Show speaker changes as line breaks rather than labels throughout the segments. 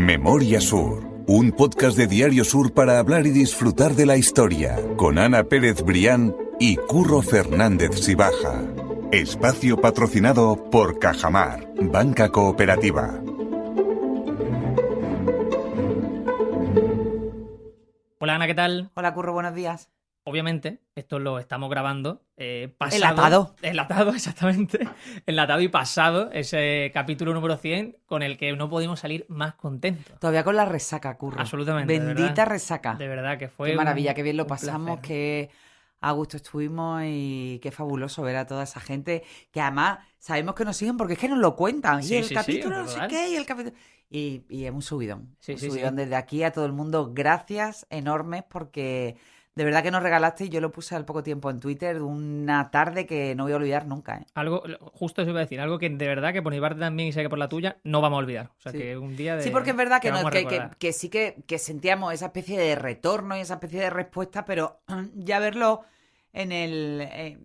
Memoria Sur, un podcast de Diario Sur para hablar y disfrutar de la historia, con Ana Pérez Brián y Curro Fernández Sibaja. Espacio patrocinado por Cajamar, Banca Cooperativa.
Hola Ana, ¿qué tal?
Hola Curro, buenos días.
Obviamente, esto lo estamos grabando pasado...
Enlatado.
Enlatado, exactamente. Enlatado y pasado, ese capítulo número 100 con el que no pudimos salir más contentos.
Todavía con la resaca, Curro.
Absolutamente.
Bendita resaca.
De verdad que fue
qué maravilla, qué bien lo
un
pasamos,
placer.
qué a gusto estuvimos y qué fabuloso ver a toda esa gente que además sabemos que nos siguen porque es que nos lo cuentan.
Sí,
y el
sí,
capítulo
sí,
no sé
total.
qué, y el capítulo... Y es un subidón.
Sí,
Un
sí,
subidón
sí.
desde aquí a todo el mundo. Gracias enormes porque de verdad que nos regalaste, y yo lo puse al poco tiempo en Twitter, una tarde que no voy a olvidar nunca, ¿eh?
Algo, justo eso iba a decir, algo que de verdad que por mi parte también y sé que por la tuya no vamos a olvidar. O sea,
Sí.
que un día de...
Sí, porque es verdad que,
vamos a
que
recordar.
sí que sentíamos esa especie de retorno y esa especie de respuesta, pero ya verlo en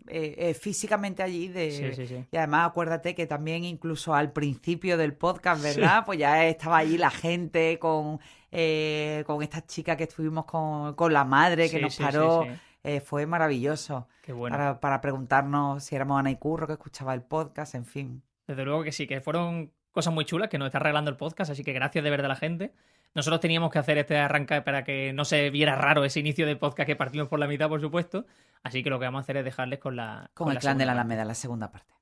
físicamente allí
Sí.
y además acuérdate que también incluso al principio del podcast, ¿verdad?
Sí.
Pues ya estaba allí la gente con esta chica que estuvimos con la madre que
Sí,
nos
sí,
paró.
sí.
Fue maravilloso.
Qué bueno.
Para preguntarnos si éramos Ana y Curro, que escuchaba el podcast, en fin.
Desde luego que sí, que fueron cosas muy chulas que nos está regalando el podcast, así que gracias de verdad a la gente. Nosotros teníamos que hacer este arranque para que no se viera raro ese inicio del podcast que partimos por la mitad, por supuesto. Así que lo que vamos a hacer es dejarles con
Con el
la
clan de la
segunda parte.
Alameda, la segunda parte.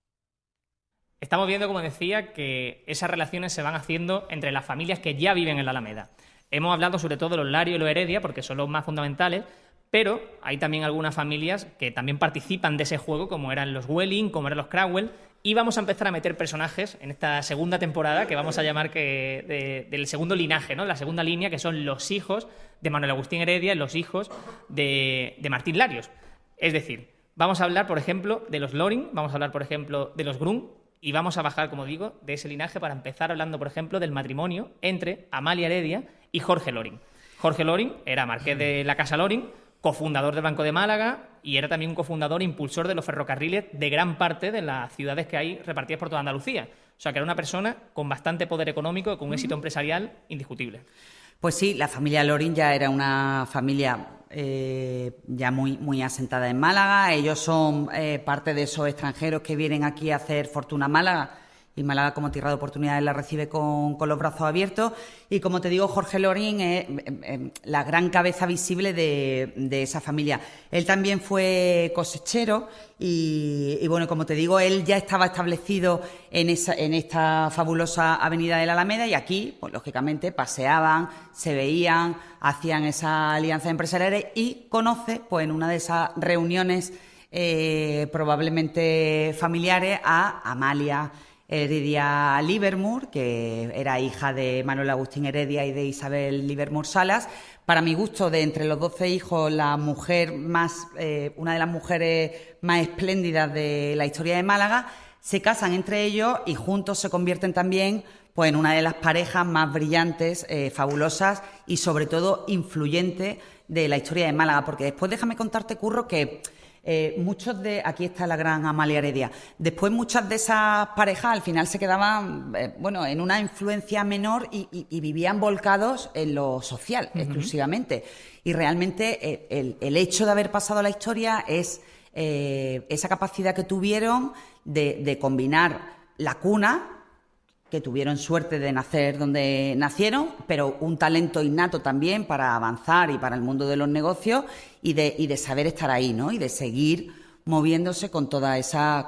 Estamos viendo, como decía, que esas relaciones se van haciendo entre las familias que ya viven en la Alameda. Hemos hablado sobre todo de los Larios y los Heredia, porque son los más fundamentales, pero hay también algunas familias que también participan de ese juego, como eran los Welling, como eran los Crowell, y vamos a empezar a meter personajes en esta segunda temporada que vamos a llamar del segundo linaje, ¿no? La segunda línea, que son los hijos de Manuel Agustín Heredia y los hijos de Martín Larios. Es decir, vamos a hablar, por ejemplo, de los Loring, vamos a hablar, por ejemplo, de los Grun, y vamos a bajar, como digo, de ese linaje para empezar hablando, por ejemplo, del matrimonio entre Amalia Heredia y Jorge Loring. Jorge Loring era marqués de la Casa Loring, cofundador del Banco de Málaga y era también un cofundador e impulsor de los ferrocarriles de gran parte de las ciudades que hay repartidas por toda Andalucía. O sea, que era una persona con bastante poder económico y con un éxito empresarial indiscutible.
Pues sí, la familia Loring ya era una familia ya muy asentada en Málaga. Ellos son parte de esos extranjeros que vienen aquí a hacer fortuna a Málaga. Y Málaga, como tierra de oportunidades, la recibe con los brazos abiertos. Y como te digo, Jorge Loring es la gran cabeza visible de esa familia. Él también fue cosechero y bueno, como te digo, él ya estaba establecido en esta fabulosa avenida de la Alameda y aquí, pues lógicamente, paseaban, se veían, hacían esa alianza empresarial y conoce, pues en una de esas reuniones probablemente familiares, a Amalia Heredia Livermore, que era hija de Manuel Agustín Heredia y de Isabel Livermore Salas. Para mi gusto, de entre los 12 hijos, la mujer una de las mujeres más espléndidas de la historia de Málaga. Se casan entre ellos y juntos se convierten también, pues, en una de las parejas más brillantes, fabulosas y sobre todo influyentes de la historia de Málaga. Porque después déjame contarte, Curro, que aquí está la gran Amalia Heredia. Después muchas de esas parejas al final se quedaban en una influencia menor y vivían volcados en lo social exclusivamente. Y realmente el hecho de haber pasado a la historia es esa capacidad que tuvieron de combinar la cuna, que tuvieron suerte de nacer donde nacieron, pero un talento innato también para avanzar y para el mundo de los negocios y de saber estar ahí, ¿no? Y de seguir moviéndose con toda esa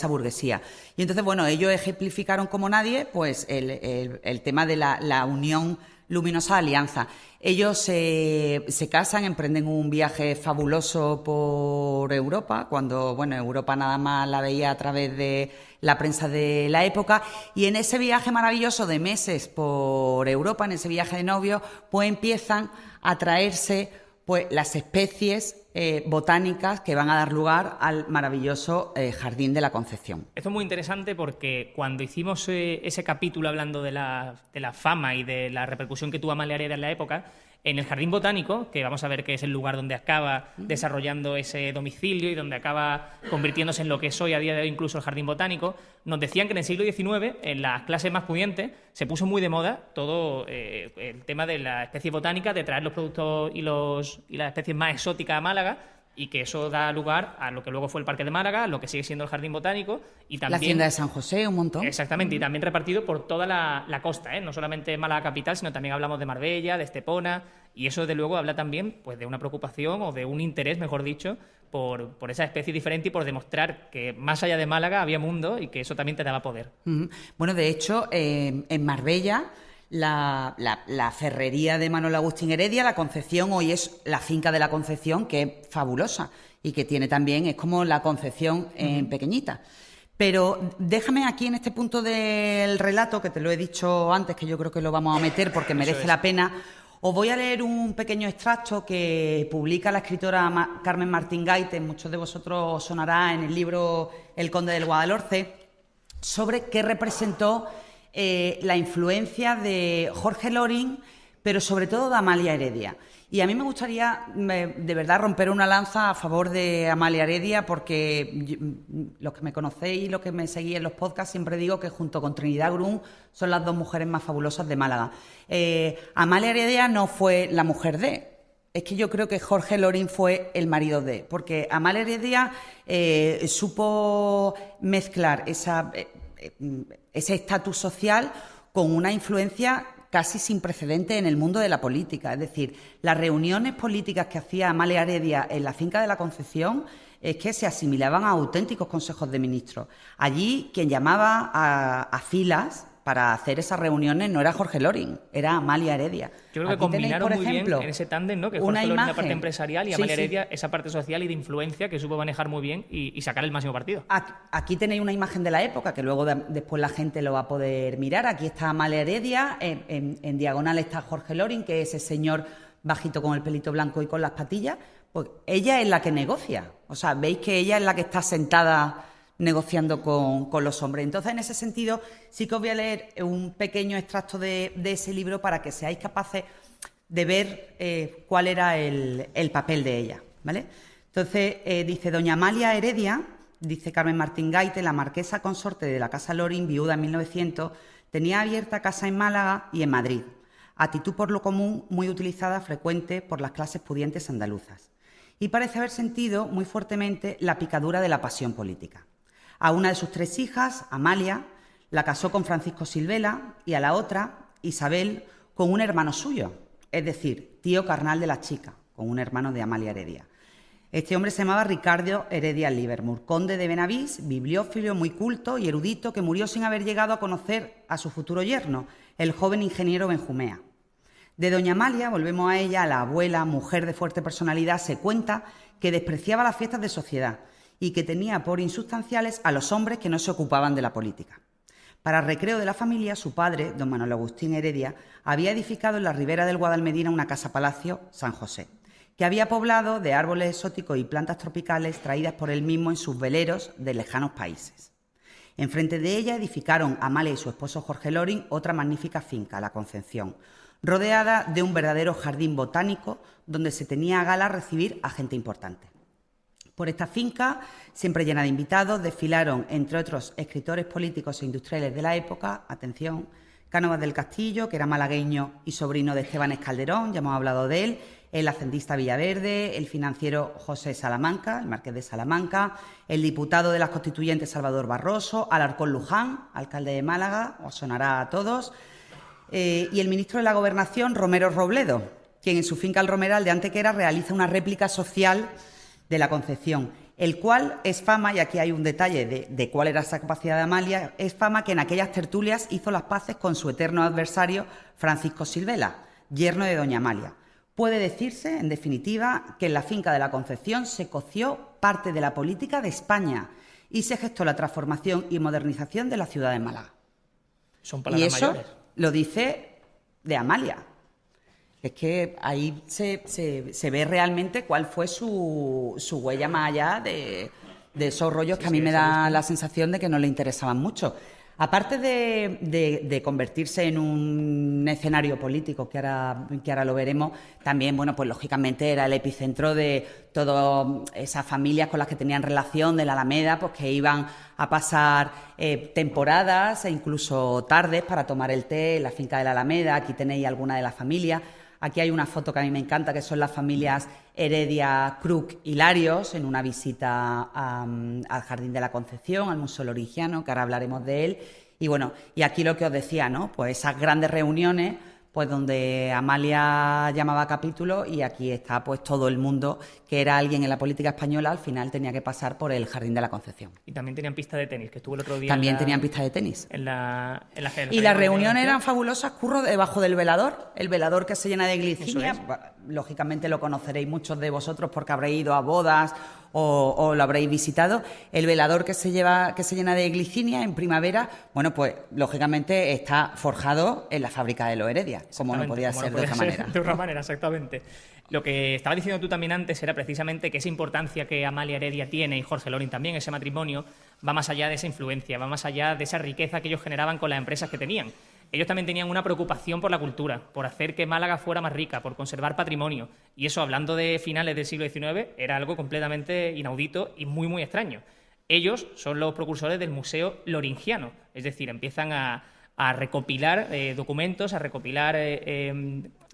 burguesía. Y entonces, bueno, ellos ejemplificaron como nadie, pues, el tema de la unión luminosa alianza. Ellos se casan, emprenden un viaje fabuloso por Europa, cuando, bueno, Europa nada más la veía a través de la prensa de la época, y en ese viaje maravilloso de meses por Europa, en ese viaje de novios, pues empiezan a traerse, pues, las especies botánicas que van a dar lugar al maravilloso Jardín de la Concepción.
Esto es muy interesante porque cuando hicimos ese capítulo hablando de la fama y de la repercusión que tuvo Amalia Heredia en la época, En el Jardín Botánico, que vamos a ver que es el lugar donde acaba desarrollando ese domicilio y donde acaba convirtiéndose en lo que es hoy a día de hoy incluso el Jardín Botánico, nos decían que en el siglo XIX, en las clases más pudientes, se puso muy de moda todo el tema de la especie botánica, de traer los productos y las especies más exóticas a Málaga, y que eso da lugar a lo que luego fue el Parque de Málaga, lo que sigue siendo el Jardín Botánico y también...
La Hacienda de San José, un montón.
Exactamente, y también repartido por toda la costa, no solamente Málaga capital, sino también hablamos de Marbella, de Estepona, y eso de luego habla también pues de una preocupación o de un interés, mejor dicho, por esa especie diferente y por demostrar que más allá de Málaga había mundo y que eso también te daba poder.
Bueno, de hecho, en Marbella... La ferrería de Manuel Agustín Heredia, La Concepción, hoy es la finca de La Concepción, que es fabulosa y que tiene también, es como La Concepción en pequeñita. Pero déjame aquí en este punto del relato, que te lo he dicho antes, que yo creo que lo vamos a meter porque merece la pena. Os voy a leer un pequeño extracto que publica la escritora Carmen Martín Gaite, muchos de vosotros sonará en el libro El Conde del Guadalhorce, sobre qué representó la influencia de Jorge Loring, pero sobre todo de Amalia Heredia. Y a mí me gustaría de verdad romper una lanza a favor de Amalia Heredia, porque los que me conocéis y los que me seguís en los podcasts siempre digo que junto con Trinidad Grun son las dos mujeres más fabulosas de Málaga. Amalia Heredia no fue la mujer de... Es que yo creo que Jorge Loring fue el marido de... Porque Amalia Heredia supo mezclar ese estatus social con una influencia casi sin precedente en el mundo de la política. Es decir, las reuniones políticas que hacía Amalia Heredia en la finca de La Concepción es que se asimilaban a auténticos consejos de ministros. Allí quien llamaba a filas para hacer esas reuniones no era Jorge Loring, era Amalia Heredia.
Yo creo que combinaron muy bien en ese tándem, ¿no? Que Jorge Loring la parte empresarial y Amalia Heredia esa parte social y de influencia que supo manejar muy bien y sacar el máximo partido.
Aquí tenéis una imagen de la época que luego después la gente lo va a poder mirar. Aquí está Amalia Heredia, en diagonal está Jorge Loring, que es ese señor bajito con el pelito blanco y con las patillas. Pues ella es la que negocia. O sea, veis que ella es la que está sentada negociando con los hombres. Entonces, en ese sentido, sí que os voy a leer un pequeño extracto de ese libro para que seáis capaces de ver cuál era el papel de ella, ¿vale? Entonces, dice, doña Amalia Heredia, dice Carmen Martín Gaite, la marquesa consorte de la Casa Loring, viuda en 1900, tenía abierta casa en Málaga y en Madrid, actitud por lo común muy utilizada, frecuente por las clases pudientes andaluzas, y parece haber sentido muy fuertemente la picadura de la pasión política. A una de sus 3 hijas, Amalia, la casó con Francisco Silvela y a la otra, Isabel, con un hermano suyo, es decir, tío carnal de la chica, con un hermano de Amalia Heredia. Este hombre se llamaba Ricardo Heredia Livermore, conde de Benavís, bibliófilo muy culto y erudito que murió sin haber llegado a conocer a su futuro yerno, el joven ingeniero Benjumea. De doña Amalia, volvemos a ella, a la abuela, mujer de fuerte personalidad, se cuenta que despreciaba las fiestas de sociedad y que tenía por insustanciales a los hombres que no se ocupaban de la política. Para recreo de la familia, su padre, don Manuel Agustín Heredia, había edificado en la ribera del Guadalmedina una casa-palacio, San José, que había poblado de árboles exóticos y plantas tropicales traídas por él mismo en sus veleros de lejanos países. Enfrente de ella edificaron Amalia y su esposo Jorge Loring otra magnífica finca, La Concepción, rodeada de un verdadero jardín botánico donde se tenía a gala recibir a gente importante. Por esta finca, siempre llena de invitados, desfilaron, entre otros, escritores políticos e industriales de la época, atención, Cánovas del Castillo, que era malagueño y sobrino de Esteban Calderón, ya hemos hablado de él, el hacendista Villaverde, el financiero José Salamanca, el marqués de Salamanca, el diputado de las Constituyentes Salvador Barroso, Alarcón Luján, alcalde de Málaga, os sonará a todos, y el ministro de la Gobernación, Romero Robledo, quien en su finca El Romeral de Antequera realiza una réplica social de La Concepción, el cual es fama, y aquí hay un detalle de cuál era esa capacidad de Amalia, es fama que en aquellas tertulias hizo las paces con su eterno adversario Francisco Silvela, yerno de doña Amalia. Puede decirse, en definitiva, que en la finca de La Concepción se coció parte de la política de España y se gestó la transformación y modernización de la ciudad de Málaga.
Son palabras
y eso
mayores.
Lo dice de Amalia. Es que ahí se ve realmente cuál fue su huella más allá de esos rollos que a mí me da la sensación de que no le interesaban mucho. Aparte de convertirse en un escenario político, que ahora lo veremos, también, bueno, pues lógicamente era el epicentro de todas esas familias con las que tenían relación de la Alameda, pues que iban a pasar temporadas e incluso tardes para tomar el té en la finca de la Alameda. Aquí tenéis alguna de las familias. Aquí hay una foto que a mí me encanta, que son las familias Heredia, Cruz y Larios, en una visita al Jardín de la Concepción, al Museo Lorigiano, que ahora hablaremos de él. Y bueno, y aquí lo que os decía, ¿no? Pues esas grandes reuniones, pues donde Amalia llamaba capítulo, y aquí está pues todo el mundo que era alguien en la política española, al final tenía que pasar por el Jardín de la Concepción.
Y también tenían pista de tenis, que estuvo el otro día.
También tenían pista de tenis.
Y
las reuniones eran fabulosas, Curro, debajo del velador, el velador que se llena de glicinia. Lógicamente lo conoceréis muchos de vosotros porque habréis ido a bodas o lo habréis visitado. El velador que se llena de glicinia en primavera, bueno, pues lógicamente está forjado en la fábrica de los Heredia, como no podía ser de otra manera.
De otra manera, exactamente. Lo que estabas diciendo tú también antes era precisamente que esa importancia que Amalia Heredia tiene, y Jorge Loring también, ese matrimonio, va más allá de esa influencia, va más allá de esa riqueza que ellos generaban con las empresas que tenían. Ellos también tenían una preocupación por la cultura, por hacer que Málaga fuera más rica, por conservar patrimonio. Y eso, hablando de finales del siglo XIX, era algo completamente inaudito y muy, muy extraño. Ellos son los precursores del Museo Loringiano, es decir, empiezan a recopilar documentos, a recopilar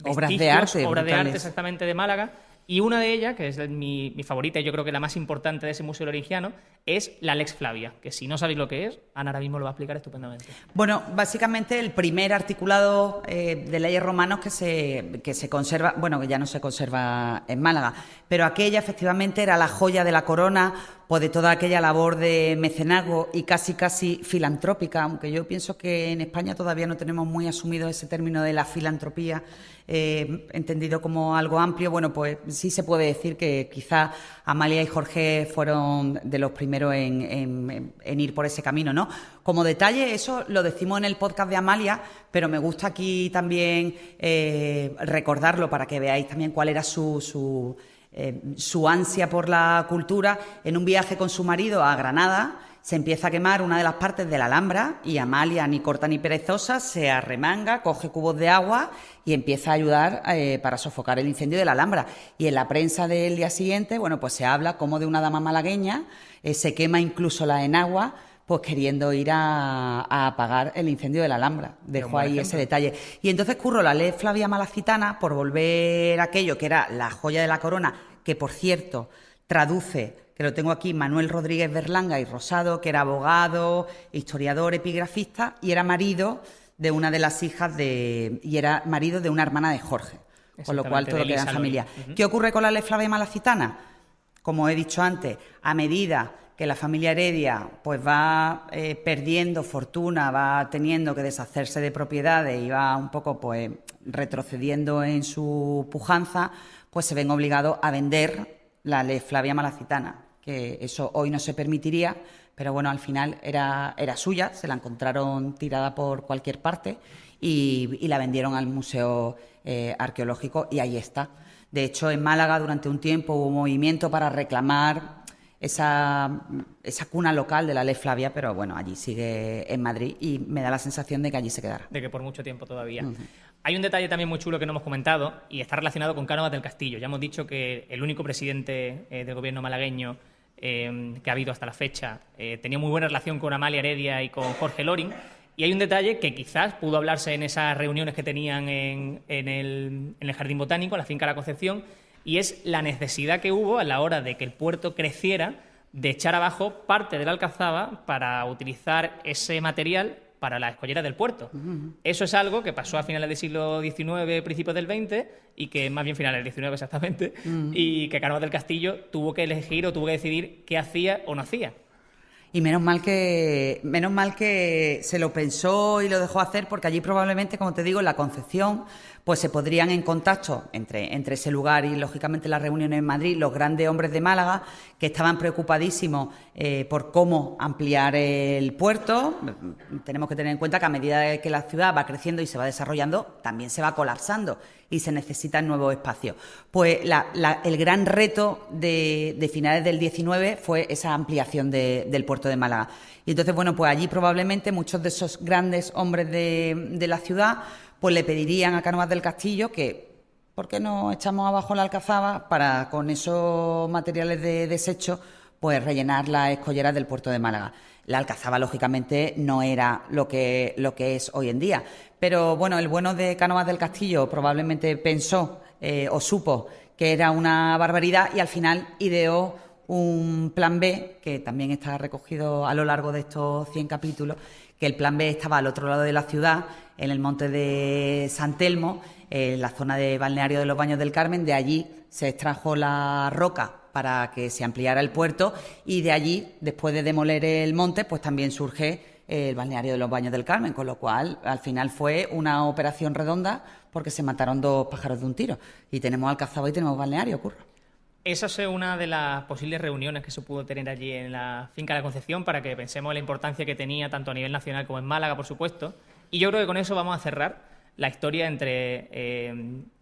obras de arte
exactamente de Málaga. Y una de ellas, que es mi favorita y yo creo que la más importante de ese Museo Loringiano, es la Lex Flavia, que si no sabéis lo que es, Ana ahora mismo lo va a explicar estupendamente.
Bueno, básicamente el primer articulado de leyes romanos que se conserva, bueno, que ya no se conserva en Málaga, pero aquella efectivamente era la joya de la corona, pues de toda aquella labor de mecenazgo y casi filantrópica, aunque yo pienso que en España todavía no tenemos muy asumido ese término de la filantropía, entendido como algo amplio. Bueno, pues sí se puede decir que quizá Amalia y Jorge fueron de los primeros en ir por ese camino, ¿no? Como detalle, eso lo decimos en el podcast de Amalia, pero me gusta aquí también recordarlo para que veáis también cuál era su ansia por la cultura. En un viaje con su marido a Granada se empieza a quemar una de las partes de la Alhambra y Amalia, ni corta ni perezosa, se arremanga, coge cubos de agua y empieza a ayudar para sofocar el incendio de la Alhambra. Y en la prensa del día siguiente, bueno, pues se habla como de una dama malagueña, se quema incluso la enagua, pues queriendo ir a apagar el incendio de la Alhambra. Dejo ahí ese detalle. Y entonces, Curro, la ley Flavia Malacitana, por volver a aquello que era la joya de la corona, que por cierto traduce, que lo tengo aquí, Manuel Rodríguez Berlanga y Rosado, que era abogado, historiador, epigrafista, y era marido de una de las hijas y era marido de una hermana de Jorge, con lo cual todo queda en familia. ¿Qué ocurre con la ley Flavia Malacitana? Como he dicho antes, a medida que la familia Heredia pues va perdiendo fortuna, va teniendo que deshacerse de propiedades y va un poco pues retrocediendo en su pujanza, pues se ven obligados a vender la ley Flavia Malacitana, que eso hoy no se permitiría, pero bueno, al final era suya, se la encontraron tirada por cualquier parte y la vendieron al Museo Arqueológico y ahí está. De hecho, en Málaga durante un tiempo hubo un movimiento para reclamar esa cuna local de la ley Flavia, pero bueno, allí sigue en Madrid y me da la sensación de que allí se quedará.
De que por mucho tiempo todavía. Hay un detalle también muy chulo que no hemos comentado y está relacionado con Cánovas del Castillo. Ya hemos dicho que el único presidente del gobierno malagueño que ha habido hasta la fecha tenía muy buena relación con Amalia Heredia y con Jorge Loring. Y hay un detalle que quizás pudo hablarse en esas reuniones que tenían en el Jardín Botánico, en la finca La Concepción, y es la necesidad que hubo a la hora de que el puerto creciera de echar abajo parte de la alcazaba para utilizar ese material para la escollera del puerto. Eso es algo que pasó a finales del siglo XIX, principios del XX, y que más bien finales del XIX exactamente, y que Cánovas del Castillo tuvo que elegir o tuvo que decidir qué hacía o no hacía.
Y menos mal que se lo pensó y lo dejó hacer, porque allí probablemente, como te digo, en la Concepción, pues se podrían en contacto entre ese lugar y, lógicamente, las reuniones en Madrid, los grandes hombres de Málaga que estaban preocupadísimos por cómo ampliar el puerto. Tenemos que tener en cuenta que a medida de que la ciudad va creciendo y se va desarrollando, también se va colapsando y se necesitan nuevos espacios. Pues el gran reto de finales del 19 fue esa ampliación del puerto de Málaga. Y entonces, bueno, pues allí probablemente muchos de esos grandes hombres de la ciudad pues le pedirían a Cánovas del Castillo que ¿por qué no echamos abajo la Alcazaba para, con esos materiales de desecho, pues rellenar las escolleras del puerto de Málaga? La Alcazaba, lógicamente, no era lo que es hoy en día. Pero, bueno, el bueno de Cánovas del Castillo probablemente pensó o supo que era una barbaridad y al final ideó un plan B, que también está recogido a lo largo de estos 100 capítulos, que el plan B estaba al otro lado de la ciudad, en el monte de San Telmo, en la zona de balneario de los Baños del Carmen. De allí se extrajo la roca para que se ampliara el puerto y de allí, después de demoler el monte, pues también surge el balneario de los Baños del Carmen, con lo cual al final fue una operación redonda porque se mataron dos pájaros de un tiro. Y tenemos Alcazaba y tenemos balneario, Curro.
Esa es una de las posibles reuniones que se pudo tener allí en la finca de la Concepción, para que pensemos en la importancia que tenía tanto a nivel nacional como en Málaga, por supuesto. Y yo creo que con eso vamos a cerrar la historia entre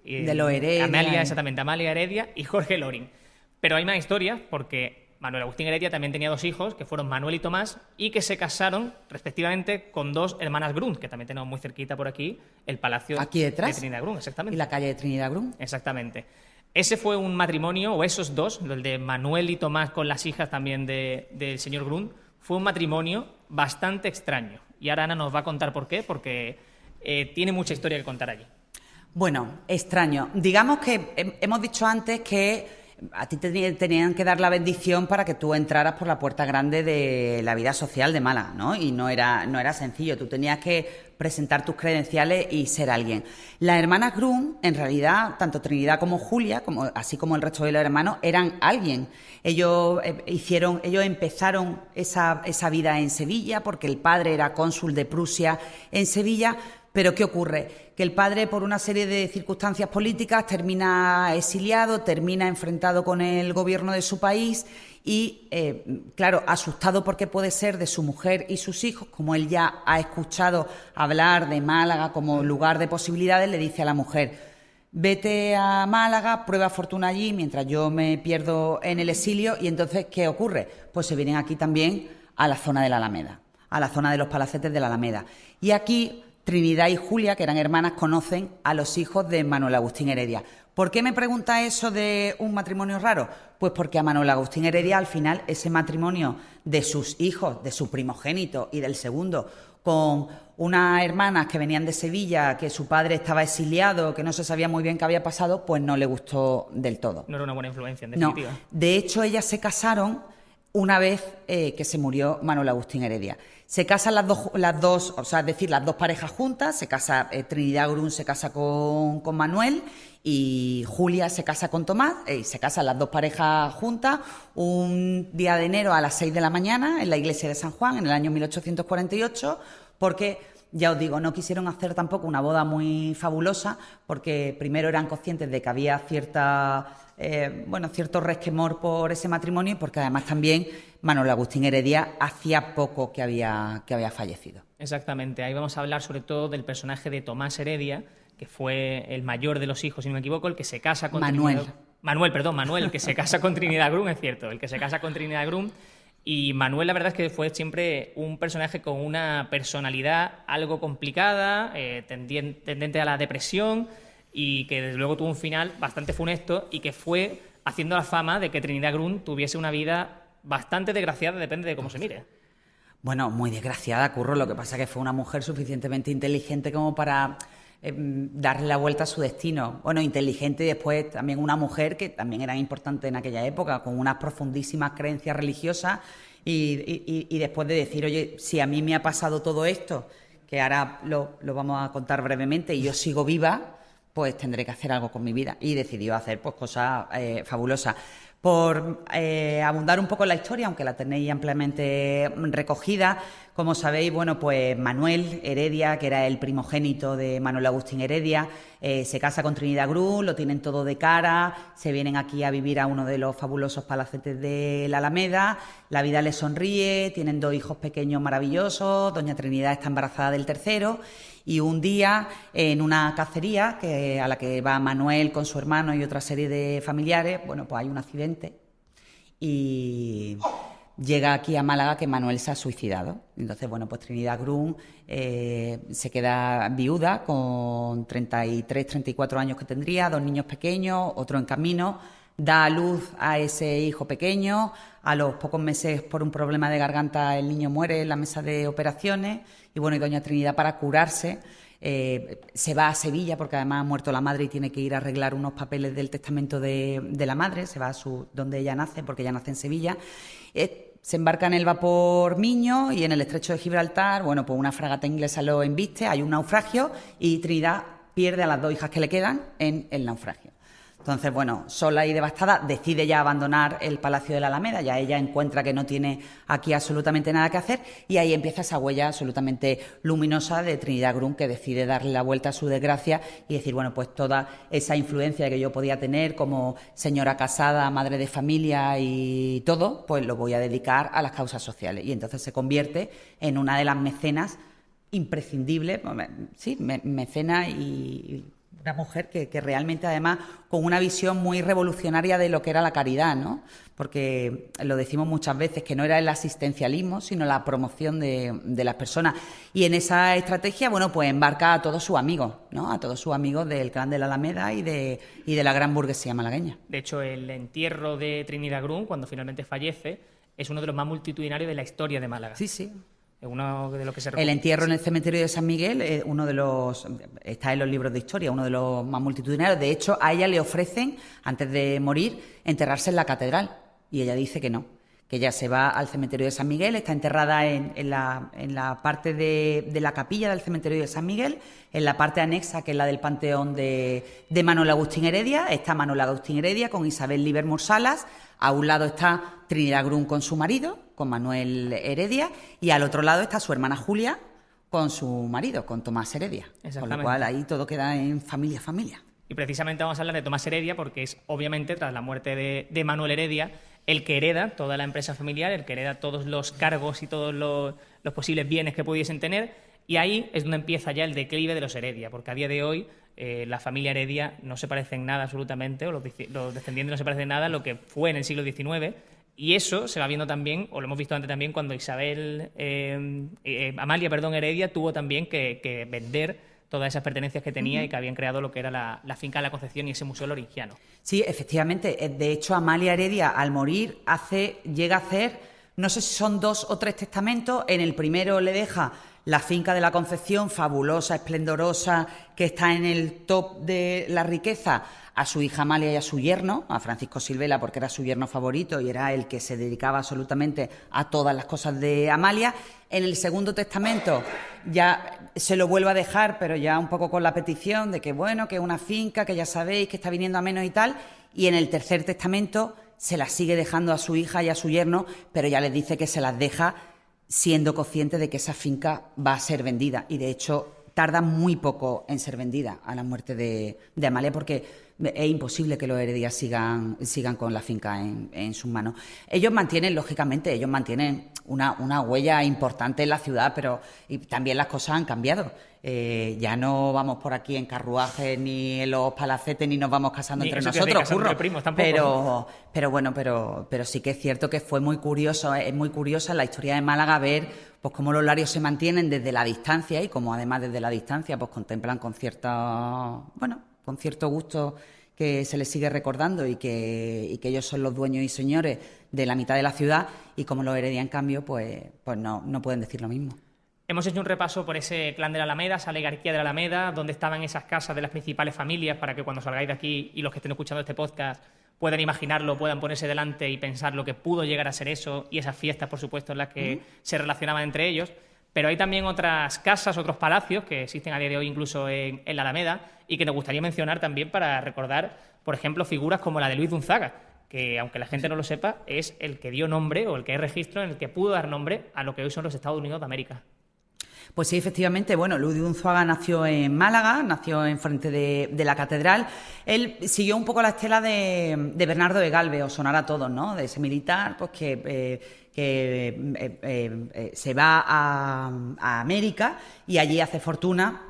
de los Heredia,
Amalia Heredia y Jorge Loring. Pero hay más historias, porque Manuel Agustín Heredia también tenía dos hijos, que fueron Manuel y Tomás, y que se casaron respectivamente con dos hermanas Grun, que también tenemos muy cerquita por aquí, el palacio
aquí detrás,
de Trinidad Grun, exactamente.
Y la calle de Trinidad Grun.
Exactamente. Ese fue un matrimonio, o esos dos, el de Manuel y Tomás con las hijas también del señor Grun, fue un matrimonio bastante extraño. Y ahora Ana nos va a contar por qué, porque tiene mucha historia que contar allí.
Bueno, extraño. Digamos que hemos dicho antes que a ti te tenían que dar la bendición para que tú entraras por la puerta grande de la vida social de Málaga, ¿no? Y no era sencillo. Tú tenías que presentar tus credenciales y ser alguien. Las hermanas Grun, en realidad, tanto Trinidad como Julia, así como el resto de los hermanos, eran alguien. Ellos empezaron esa vida en Sevilla porque el padre era cónsul de Prusia en Sevilla. Pero ¿qué ocurre? Que el padre, por una serie de circunstancias políticas, termina exiliado, termina enfrentado con el gobierno de su país y, claro, asustado porque puede ser de su mujer y sus hijos, como él ya ha escuchado hablar de Málaga como lugar de posibilidades, le dice a la mujer: vete a Málaga, prueba fortuna allí, mientras yo me pierdo en el exilio. Y entonces, ¿qué ocurre? Pues se vienen aquí también a la zona de la Alameda, a la zona de los palacetes de la Alameda. Y aquí Trinidad y Julia, que eran hermanas, conocen a los hijos de Manuel Agustín Heredia. ¿Por qué me pregunta eso de un matrimonio raro? Pues porque a Manuel Agustín Heredia, al final, ese matrimonio de sus hijos, de su primogénito y del segundo, con unas hermanas que venían de Sevilla, que su padre estaba exiliado, que no se sabía muy bien qué había pasado, pues no le gustó del todo.
No era una buena influencia, en definitiva.
No. De hecho, ellas se casaron una vez que se murió Manuel Agustín Heredia. Se casan las dos, o sea, es decir, las dos parejas juntas. Se casa Trinidad Grun, se casa con Manuel, y Julia se casa con Tomás, y se casan las dos parejas juntas un día de enero a las 6 de la mañana en la iglesia de San Juan, en el año 1848, porque, ya os digo, no quisieron hacer tampoco una boda muy fabulosa, porque primero eran conscientes de que había cierto resquemor por ese matrimonio, y porque además también Manuel Agustín Heredia hacía poco que había fallecido.
Exactamente, ahí vamos a hablar sobre todo del personaje de Tomás Heredia, que fue el mayor de los hijos, si no me equivoco, el que se casa con Manuel, el que se casa con Trinidad Grun, es cierto, el que se casa con Trinidad Grun. Y Manuel, la verdad es que fue siempre un personaje con una personalidad algo complicada, tendente a la depresión, y que desde luego tuvo un final bastante funesto y que fue haciendo la fama de que Trinidad Grun tuviese una vida bastante desgraciada, depende de cómo se mire.
Bueno, muy desgraciada, Curro. Lo que pasa es que fue una mujer suficientemente inteligente como para darle la vuelta a su destino. Bueno, inteligente, y después también una mujer que también era importante en aquella época, con unas profundísimas creencias religiosas, y después de decir, oye, si a mí me ha pasado todo esto, que ahora lo vamos a contar brevemente, y yo sigo viva, pues tendré que hacer algo con mi vida. Y decidió hacer pues cosas fabulosas. Por abundar un poco en la historia, aunque la tenéis ampliamente recogida, Como sabéis, bueno, pues Manuel Heredia, que era el primogénito de Manuel Agustín Heredia, se casa con Trinidad Grun, lo tienen todo de cara, se vienen aquí a vivir a uno de los fabulosos palacetes de la Alameda, la vida les sonríe, tienen 2 hijos pequeños maravillosos, doña Trinidad está embarazada del tercero, y un día en una cacería a la que va Manuel con su hermano y otra serie de familiares, bueno, pues hay un accidente y llega aquí a Málaga que Manuel se ha suicidado. Entonces, bueno, pues Trinidad Grun se queda viuda con 33, 34 años que tendría, 2 niños pequeños, otro en camino, da a luz a ese hijo pequeño, a los pocos meses por un problema de garganta el niño muere en la mesa de operaciones y bueno, y doña Trinidad para curarse se va a Sevilla porque además ha muerto la madre y tiene que ir a arreglar unos papeles del testamento de la madre, se va a donde ella nace porque ella nace en Sevilla. Se embarca en el vapor Miño y en el estrecho de Gibraltar, bueno, pues una fragata inglesa lo embiste, hay un naufragio y Trinidad pierde a las 2 hijas que le quedan en el naufragio. Entonces, bueno, sola y devastada, decide ya abandonar el Palacio de la Alameda, ya ella encuentra que no tiene aquí absolutamente nada que hacer y ahí empieza esa huella absolutamente luminosa de Trinidad Grun que decide darle la vuelta a su desgracia y decir, bueno, pues toda esa influencia que yo podía tener como señora casada, madre de familia y todo, pues lo voy a dedicar a las causas sociales. Y entonces se convierte en una de las mecenas imprescindibles, sí, mecena y una mujer que realmente, además, con una visión muy revolucionaria de lo que era la caridad, ¿no? Porque lo decimos muchas veces, que no era el asistencialismo, sino la promoción de las personas. Y en esa estrategia, bueno, pues embarca a todos sus amigos, ¿no? A todos sus amigos del clan de la Alameda y de la gran burguesía malagueña.
De hecho, el entierro de Trinidad Grun, cuando finalmente fallece, es uno de los más multitudinarios de la historia de Málaga.
Sí, sí.
Uno de lo que se
el entierro en el cementerio de San Miguel es uno de los, está en los libros de historia, uno de los más multitudinarios. De hecho, a ella le ofrecen, antes de morir, enterrarse en la catedral. Y ella dice que no, que ella se va al cementerio de San Miguel, está enterrada en la parte de la capilla del cementerio de San Miguel, en la parte anexa, que es la del panteón de Manuel Agustín Heredia. Está Manuel Agustín Heredia con Isabel Livermore Salas. A un lado está Trinidad Grun con su marido, con Manuel Heredia, y al otro lado está su hermana Julia con su marido, con Tomás Heredia. Con lo cual ahí todo queda en familia.
Y precisamente vamos a hablar de Tomás Heredia porque es, obviamente, tras la muerte de Manuel Heredia, el que hereda toda la empresa familiar, el que hereda todos los cargos y todos los posibles bienes que pudiesen tener, y ahí es donde empieza ya el declive de los Heredia, porque a día de hoy la familia Heredia no se parece en nada absolutamente, o los descendientes no se parecen en nada a lo que fue en el siglo XIX, y eso se va viendo también, o lo hemos visto antes también, cuando Amalia Heredia tuvo también que vender todas esas pertenencias que tenía y que habían creado lo que era la finca de la Concepción y ese museo loringiano.
Sí, efectivamente. De hecho, Amalia Heredia, al morir, llega a hacer, no sé si son 2 o 3 testamentos. En el primero le deja la finca de la Concepción, fabulosa, esplendorosa, que está en el top de la riqueza, a su hija Amalia y a su yerno, a Francisco Silvela, porque era su yerno favorito y era el que se dedicaba absolutamente a todas las cosas de Amalia. En el segundo testamento ya se lo vuelve a dejar, pero ya un poco con la petición de que, bueno, que es una finca, que ya sabéis que está viniendo a menos y tal. Y en el tercer testamento se las sigue dejando a su hija y a su yerno, pero ya les dice que se las deja siendo consciente de que esa finca va a ser vendida. Y, de hecho, tarda muy poco en ser vendida a la muerte de Amalia, porque es imposible que los Heredia sigan con la finca en sus manos. Ellos mantienen una huella importante en la ciudad, pero y también las cosas han cambiado. Ya no vamos por aquí en carruajes ni en los palacetes ni nos vamos casando entre nosotros, Curro. Pero sí que es cierto que fue muy curioso, es muy curiosa la historia de Málaga ver pues cómo los Larios se mantienen desde la distancia y cómo además desde la distancia pues contemplan con cierto gusto que se les sigue recordando y que ellos son los dueños y señores de la mitad de la ciudad, y como los Heredia, en cambio, pues no pueden decir lo mismo.
Hemos hecho un repaso por ese clan de la Alameda, esa oligarquía de la Alameda, donde estaban esas casas de las principales familias, para que cuando salgáis de aquí y los que estén escuchando este podcast puedan imaginarlo, puedan ponerse delante y pensar lo que pudo llegar a ser eso, y esas fiestas, por supuesto, en las que se relacionaban entre ellos. Pero hay también otras casas, otros palacios que existen a día de hoy incluso en la Alameda, y que nos gustaría mencionar también para recordar, por ejemplo, figuras como la de Luis de Unzaga, que, aunque la gente no lo sepa, es el que dio nombre, o el que es registro en el que pudo dar nombre a lo que hoy son los Estados Unidos de América.
Pues sí, efectivamente. Bueno, Luis de Unzuaga nació en Málaga, nació enfrente de la catedral. Él siguió un poco la estela de Bernardo de Galvez, os sonará a todos, ¿no? De ese militar pues que se va a América y allí hace fortuna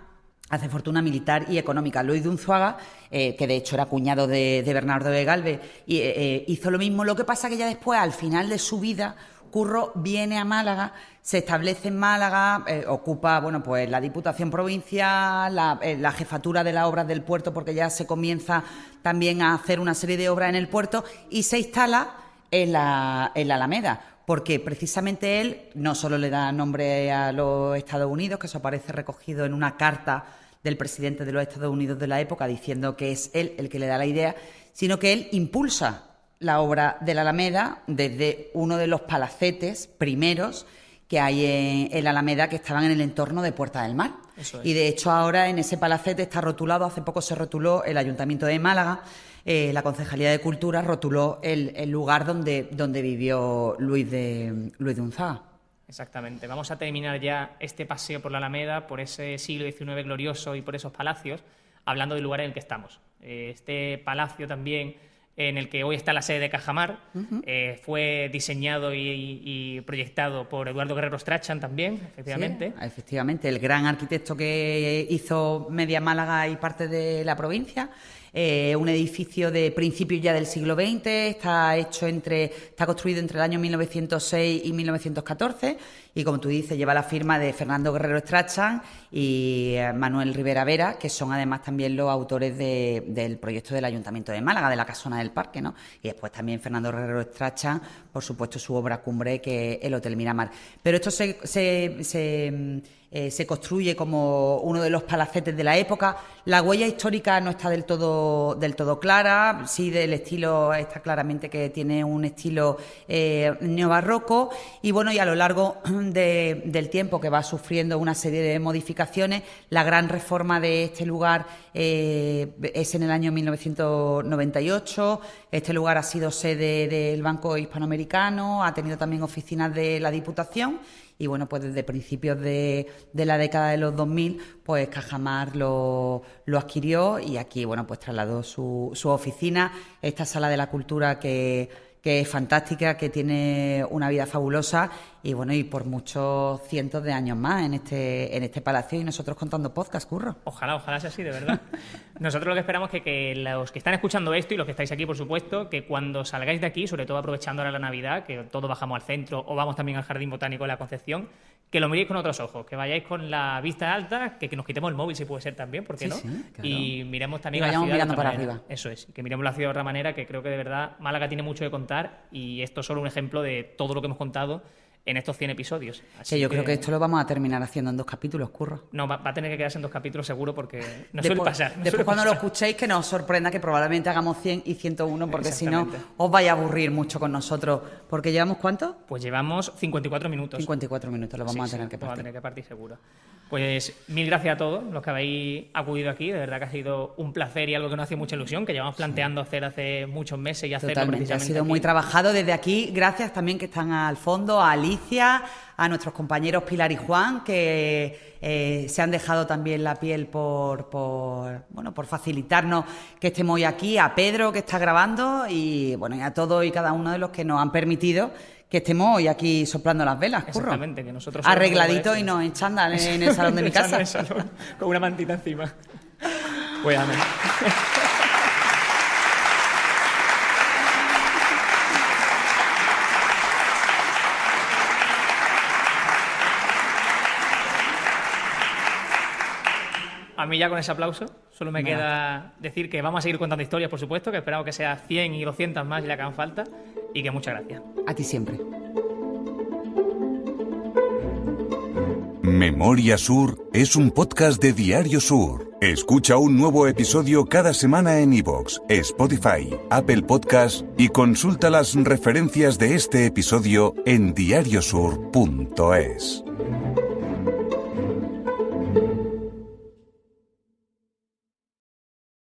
militar y económica. Luis de Unzuaga, que de hecho era cuñado de Bernardo de Galvez, hizo lo mismo. Lo que pasa que ya después, al final de su vida, Curro viene a Málaga, se establece en Málaga, ocupa pues la Diputación Provincial, la jefatura de las obras del puerto, porque ya se comienza también a hacer una serie de obras en el puerto, y se instala en la Alameda, porque precisamente él no solo le da nombre a los Estados Unidos, que eso aparece recogido en una carta del presidente de los Estados Unidos de la época diciendo que es él el que le da la idea, sino que él impulsa la obra de la Alameda desde uno de los palacetes primeros que hay en la Alameda, que estaban en el entorno de Puerta del Mar.
Eso es.
Y de hecho ahora en ese palacete está rotulado, hace poco se rotuló el Ayuntamiento de Málaga, la Concejalía de Cultura rotuló el lugar donde vivió Luis de Unzaga.
Exactamente. Vamos a terminar ya este paseo por la Alameda, por ese siglo XIX glorioso y por esos palacios, hablando del lugar en el que estamos. Este palacio también, en el que hoy está la sede de Cajamar, fue diseñado y proyectado por Eduardo Guerrero Strachan también, efectivamente.
Sí, efectivamente, el gran arquitecto que hizo media Málaga y parte de la provincia. Un edificio de principios ya del siglo XX, está construido entre el año 1906 y 1914 y, como tú dices, lleva la firma de Fernando Guerrero Strachan y Manuel Rivera Vera, que son además también los autores del proyecto del Ayuntamiento de Málaga, de la Casona del Parque, ¿no? Y después también Fernando Guerrero Strachan, por supuesto, su obra cumbre, que es el Hotel Miramar. Pero esto se construye como uno de los palacetes de la época. La huella histórica no está del todo clara. Sí, del estilo está claramente que tiene un estilo neobarroco. Y bueno, y a lo largo del tiempo, que va sufriendo una serie de modificaciones, la gran reforma de este lugar es en el año 1998. Este lugar ha sido sede del Banco Hispanoamericano, ha tenido también oficinas de la Diputación. Y bueno, pues desde principios de la década de los 2000, pues Cajamar lo adquirió y aquí, bueno, pues trasladó su oficina, esta sala de la cultura que es fantástica, que tiene una vida fabulosa y bueno, y por muchos cientos de años más en este palacio, y nosotros contando podcast, Curro.
Ojalá sea así, de verdad. Nosotros lo que esperamos es que los que están escuchando esto y los que estáis aquí, por supuesto, que cuando salgáis de aquí, sobre todo aprovechando ahora la Navidad, que todos bajamos al centro o vamos también al Jardín Botánico de la Concepción, que lo miréis con otros ojos, que vayáis con la vista alta, que nos quitemos el móvil si puede ser también, ¿por qué no?
Sí, claro.
Y miremos también
y
la ciudad
mirando
de otra
para
manera.
arriba.
Eso es, que miremos la ciudad de otra manera, que creo que de verdad Málaga tiene mucho que contar y esto es solo un ejemplo de todo lo que hemos contado en estos 100 episodios. Así
que yo creo que esto lo vamos a terminar haciendo en 2 capítulos, Curro.
No, va a tener que quedarse en 2 capítulos seguro, porque no suele pasar.
Después cuando lo escuchéis, que no os sorprenda que probablemente hagamos 100 y 101, porque si no os vais a aburrir mucho con nosotros. Porque ¿llevamos cuánto?
Pues llevamos 54 minutos.
54 minutos, lo vamos a tener que partir.
Vamos a tener que partir seguro. Pues mil gracias a todos los que habéis acudido aquí. De verdad que ha sido un placer y algo que nos hace mucha ilusión, que llevamos planteando hacer hace muchos meses y hacerlo
Totalmente,
precisamente
ha sido
aquí.
muy trabajado desde aquí. Gracias también que están al fondo, a Alicia, a nuestros compañeros Pilar y Juan, que se han dejado también la piel por facilitarnos que estemos hoy aquí, a Pedro, que está grabando, y bueno, y a todos y cada uno de los que nos han permitido que estemos hoy aquí soplando las velas, Curro.
Exactamente, que nosotros
arregladitos y nos en chándal en el salón de mi casa.
En el salón, con una mantita encima. Pues amén. A mí ya con ese aplauso solo me queda decir que vamos a seguir contando historias, por supuesto, que esperamos que sea 100 y 200 más y la que hagan falta, y que muchas gracias.
A ti siempre.
Memoria Sur es un podcast de Diario Sur. Escucha un nuevo episodio cada semana en iVoox, Spotify, Apple Podcasts y consulta las referencias de este episodio en diariosur.es.